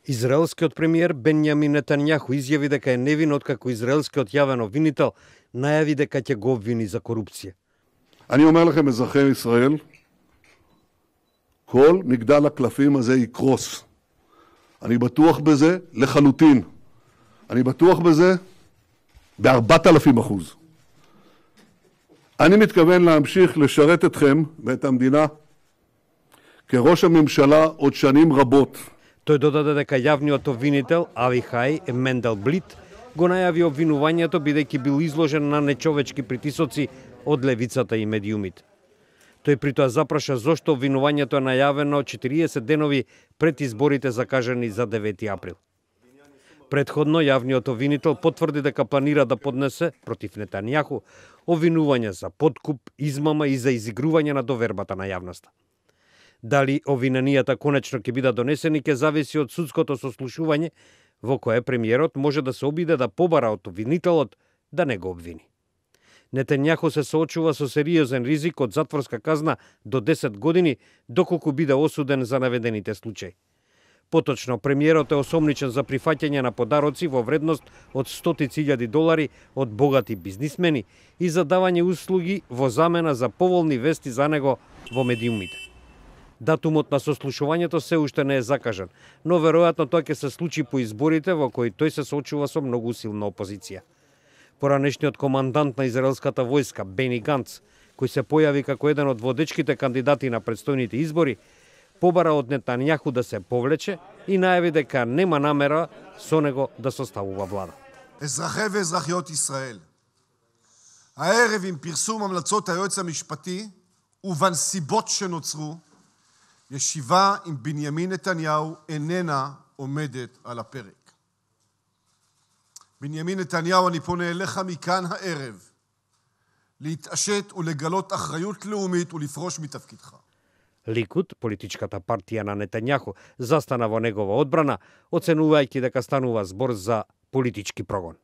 Израелскиот премиер Бенјамин Нетањаху изјави дека е невин откако израелскиот јавен обвинител најави дека ќе го обвини за корупција. אני אומר לכם, אזרחי ישראל, כל מגדל הקלפים הזה יקרוס. אני בטוח בזה לחלוטין. אני בטוח בזה ב-4,000%. אני מתכוון להמשיך לשרת אתכם ואת המדינה כראש הממשלה עוד שנים רבות. Тој додаде дека јавниот обвинител Авихај Менделблит го најави обвинувањето бидејќи бил изложен на нечовечки притисоци од левицата и медиумите. Тој притоа запраша зошто обвинувањето е најавено 40 денови пред изборите закажани за 9 април. Предходно јавниот обвинител потврди дека планира да поднесе против Нетањаху обвинувања за подкуп, измама и за изигрување на довербата на јавноста. Дали обвиненијата конечно ќе бидат донесени ќе зависи од судското сослушување во кое премиерот може да се обиде да побара од обвинителот да не го обвини. Нетањаху се соочува со сериозен ризик од затворска казна до 10 години доколку биде осуден за наведените случаи. Поточно, премиерот е осомничен за прифаќање на подароци во вредност од $100,000 од богати бизнисмени и за давање услуги во замена за поволни вести за него во медиумите. Датумот на сослушувањето се уште не е закажан, но веројатно тоа ќе се случи по изборите во кои тој се соочува со многу силна опозиција. Поранешниот командант на израелската војска Бени Ганц, кој се појави како еден од водечките кандидати на предстојните избори, побара од Нетањаху да се повлече и најави дека нема намера со него да составува влада. אזרחי ואזרחיות ישראל, הערב עם פרסום המלצות היועץ המשפטי ובנסיבות שנוצרו, ישיבה עם בנימין נתניהו איננה עומדת על הפרק. בנימין נתניהו, אני פונה אליך מכאן הערב, להתעשת ולגלות אחריות לאומית ולפרוש מתפקידך. Ликуд, политичката партија на Нетањаху, застана во негова одбрана, оценувајќи дека станува збор за политички прогон.